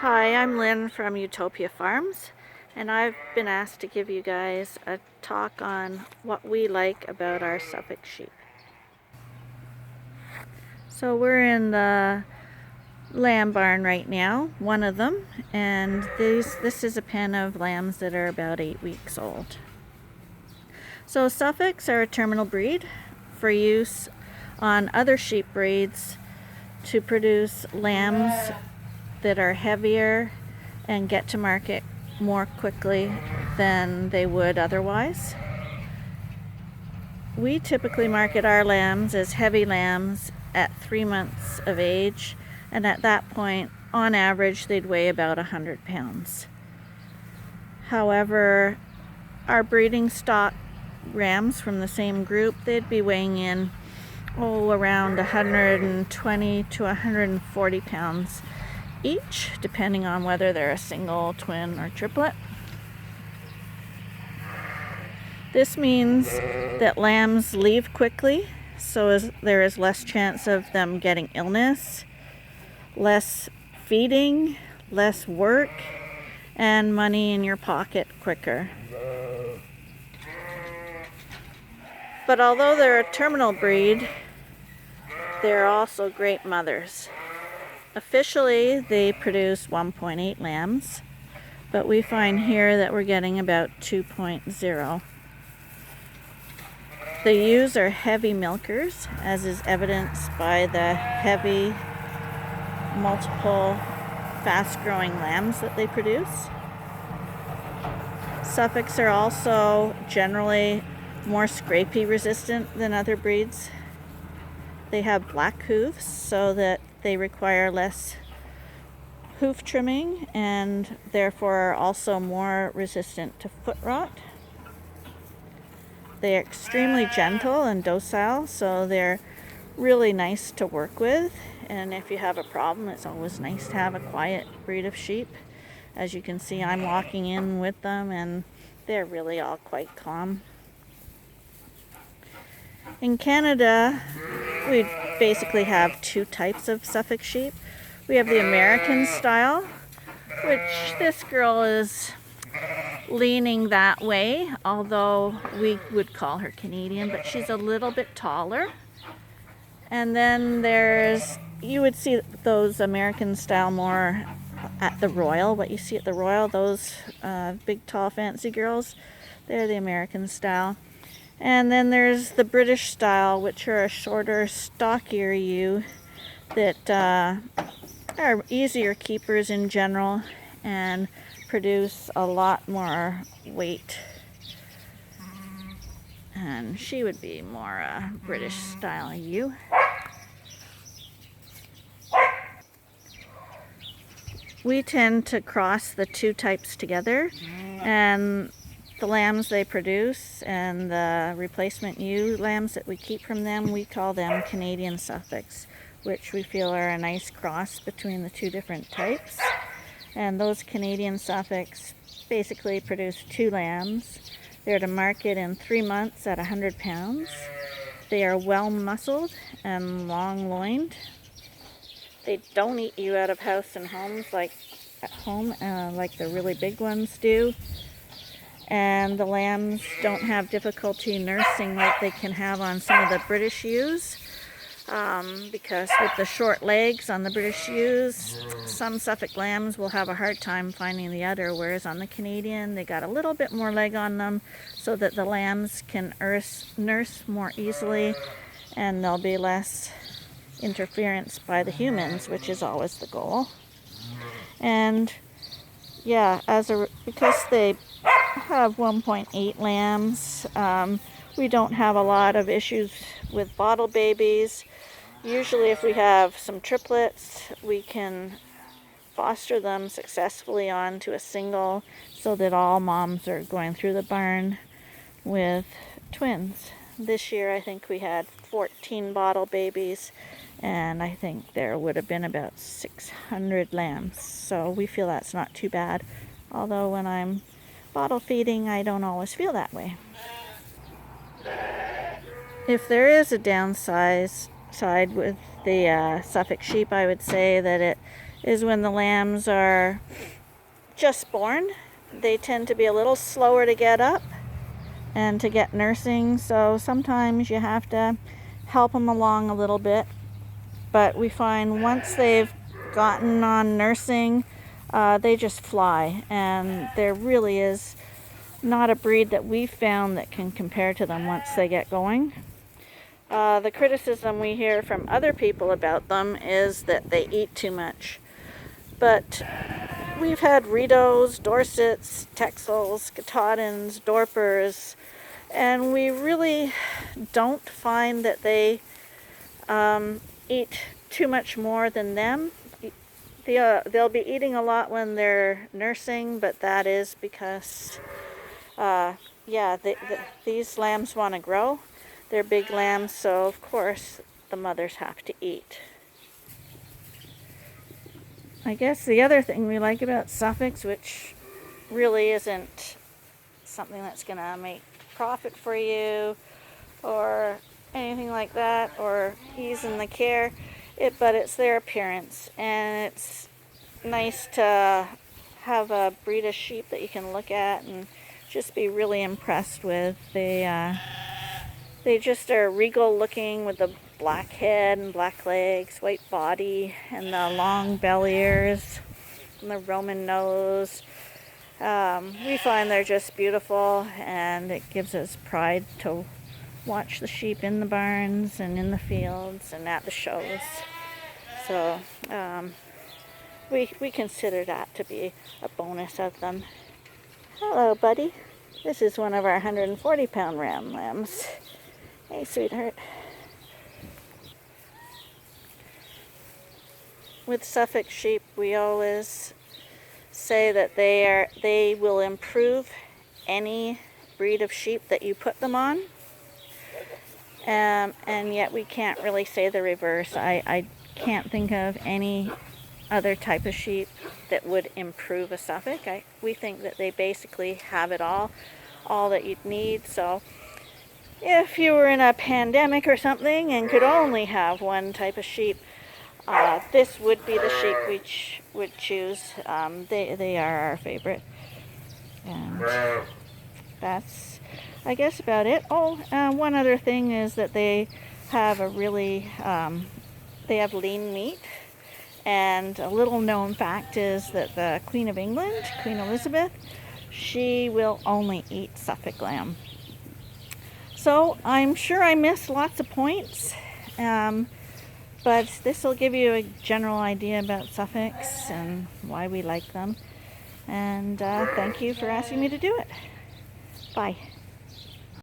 Hi, I'm Lynn from Utopia Farms, and I've been asked to give you guys a talk on what we like about our Suffolk sheep. So we're in the lamb barn right now, one of them, and this is a pen of lambs that are about 8 weeks old. So Suffolks are a terminal breed for use on other sheep breeds to produce lambs that are heavier and get to market more quickly than they would otherwise. We typically market our lambs as heavy lambs at 3 months of age, and at that point, on average, they'd weigh about 100 pounds. However, our breeding stock rams from the same group, they'd be weighing in around 120 to 140 pounds each, depending on whether they're a single, twin, or triplet. This means that lambs leave quickly, so there is less chance of them getting illness, less feeding, less work, and money in your pocket quicker. But although they're a terminal breed, they're also great mothers. Officially, they produce 1.8 lambs, but we find here that we're getting about 2.0. The ewes are heavy milkers, as is evidenced by the heavy, multiple, fast-growing lambs that they produce. Suffolks are also generally more scrapie resistant than other breeds. They have black hooves so that they require less hoof trimming and therefore are also more resistant to foot rot. They are extremely gentle and docile, so they're really nice to work with. And if you have a problem, it's always nice to have a quiet breed of sheep. As you can see, I'm walking in with them and they're really all quite calm. In Canada, we basically have two types of Suffolk sheep. We have the American style, which this girl is leaning that way, although we would call her Canadian, but she's a little bit taller. And then you would see those American style more at the Royal. What you see at the Royal, those big, tall, fancy girls, they're the American style. And then there's the British style, which are a shorter, stockier ewe that are easier keepers in general and produce a lot more weight. And she would be more a British style ewe. We tend to cross the two types together, and the lambs they produce and the replacement ewe lambs that we keep from them, we call them Canadian Suffolks, which we feel are a nice cross between the two different types. And those Canadian Suffolks basically produce two lambs. They're to market in 3 months at 100 pounds. They are well muscled and long loined. They don't eat you out of house and homes like at home, like the really big ones do. And the lambs don't have difficulty nursing like they can have on some of the British ewes. Because with the short legs on the British ewes, some Suffolk lambs will have a hard time finding the udder, whereas on the Canadian, they got a little bit more leg on them so that the lambs can nurse more easily and there'll be less interference by the humans, which is always the goal. And yeah, because they have 1.8 lambs, we don't have a lot of issues with bottle babies. Usually if we have some triplets, we can foster them successfully onto a single so that all moms are going through the barn with twins. This year I think we had 14 bottle babies, and I think there would have been about 600 lambs. So we feel that's not too bad. Although when I'm bottle feeding, I don't always feel that way. If there is a downside with the Suffolk sheep, I would say that is when the lambs are just born. They tend to be a little slower to get up and to get nursing, so sometimes you have to help them along a little bit. But we find once they've gotten on nursing, they just fly, and there really is not a breed that we've found that can compare to them once they get going. The criticism we hear from other people about them is that they eat too much. But we've had Rideaus, Dorsets, Texels, Katahdins, Dorpers, and we really don't find that they eat too much more than them. They'll be eating a lot when they're nursing, but that is because, these lambs want to grow. They're big lambs, so of course the mothers have to eat. I guess the other thing we like about Suffolks, which really isn't something that's going to make profit for you or anything like that, or ease in the care, but it's their appearance, and it's nice to have a breed of sheep that you can look at and just be really impressed with. They just are regal looking with the black head and black legs, white body, and the long bell ears and the Roman nose. We find they're just beautiful, and it gives us pride to watch the sheep in the barns and in the fields and at the shows. So we consider that to be a bonus of them. Hello, buddy. This is one of our 140-pound ram lambs. Hey, sweetheart. With Suffolk sheep, we always say that they will improve any breed of sheep that you put them on, and yet we can't really say the reverse. I can't think of any other type of sheep that would improve a Suffolk. We think that they basically have it all that you'd need. So if you were in a pandemic or something and could only have one type of sheep, this would be the sheep we would choose. They are our favorite. And that's, I guess, about it. One other thing is that they have they have lean meat. And a little known fact is that the Queen of England, Queen Elizabeth, she will only eat Suffolk lamb. So I'm sure I missed lots of points. But this will give you a general idea about Suffolks and why we like them. And thank you for asking me to do it. Bye.